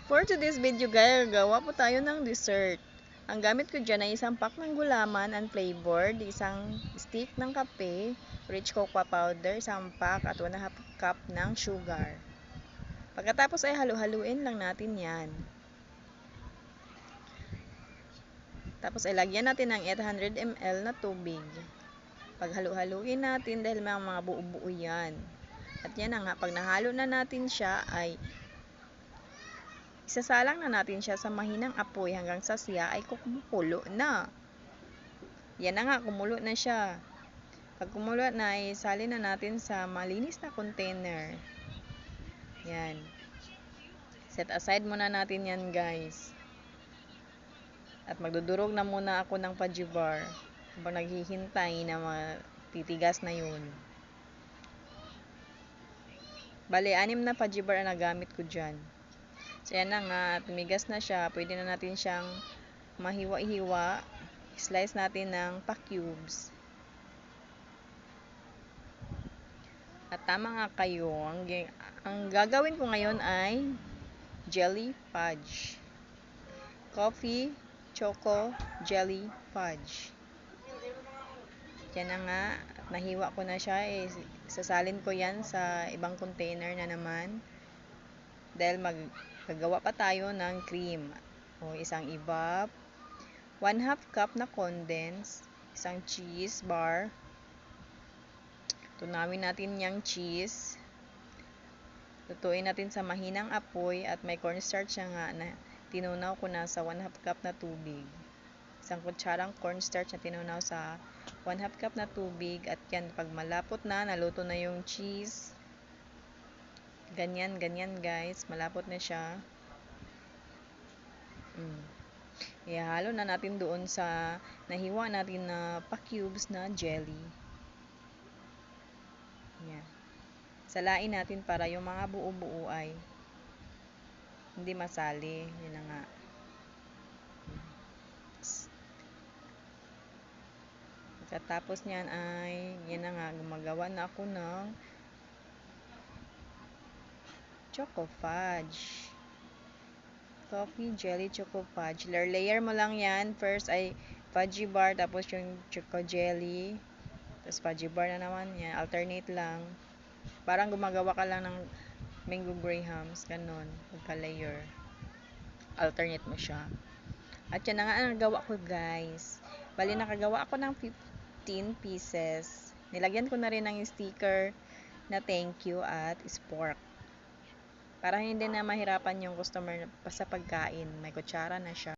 For today's video guys, gawa po tayo ng dessert. Ang gamit ko dyan ay isang pack ng gulaman and flavored, isang stick ng kape, rich cocoa powder, isang pack at 1/2 cup ng sugar. Pagkatapos ay halu-haluin lang natin yan. Tapos ay lagyan natin ng 800 ml na tubig. Paghalu-haluin natin dahil mga buo-buo yan. At yan na nga, pag nahalo na natin siya ay isasalang na natin siya sa mahinang apoy hanggang sa siya ay kumukulo na. Yan na nga, kumulo na siya. Pag kumulo na, isalin na natin sa malinis na container. Yan. Set aside muna natin yan guys. At magdudurog na muna ako ng pajibar habang naghihintay na matitigas na yun. Bale, 6 na pajibar ang nagamit ko dyan. So, yan na nga, tumigas na siya. Pwede na natin siyang mahiwa-hiwa. Slice natin ng pa-cubes. At tama nga kayo, ang gagawin ko ngayon ay jelly fudge. Coffee, choco, jelly fudge. Yan na nga, nahiwa ko na siya. Sasalin ko yan sa ibang container na naman. Dahil gagawa pa tayo ng cream. O isang evap, 1/2 cup na condense, isang cheese bar. Tunawin natin yung cheese. Lutuin natin sa mahinang apoy at may cornstarch nga na tinunaw ko na sa 1/2 cup na tubig. Isang kutsarang cornstarch na tinunaw sa 1/2 cup na tubig at yan, pag malapot na, naluto na yung cheese. Ganyan guys, malapot na siya. Ihalo na natin doon sa nahiwa natin na pa-cubes na jelly. Yan. Salain natin para yung mga buo-buo ay hindi masali. Yan na nga. Pagkatapos niyan ay, yan na nga, gumagawa na ako ng choco fudge. Coffee, jelly, choco fudge. Layer mo lang yan. First ay fudgy bar, tapos yung choco jelly. Tapos fudgy bar na naman yan. Alternate lang. Parang gumagawa ka lang ng mango grahams. Ganon. Pagka-layer. Alternate mo siya. At yan na nga ang nagawa ko guys. Bali nakagawa ako ng 15 pieces. Nilagyan ko na rin ng sticker na thank you at spork. Para hindi na mahirapan yung customer sa pagkain. May kutsara na siya.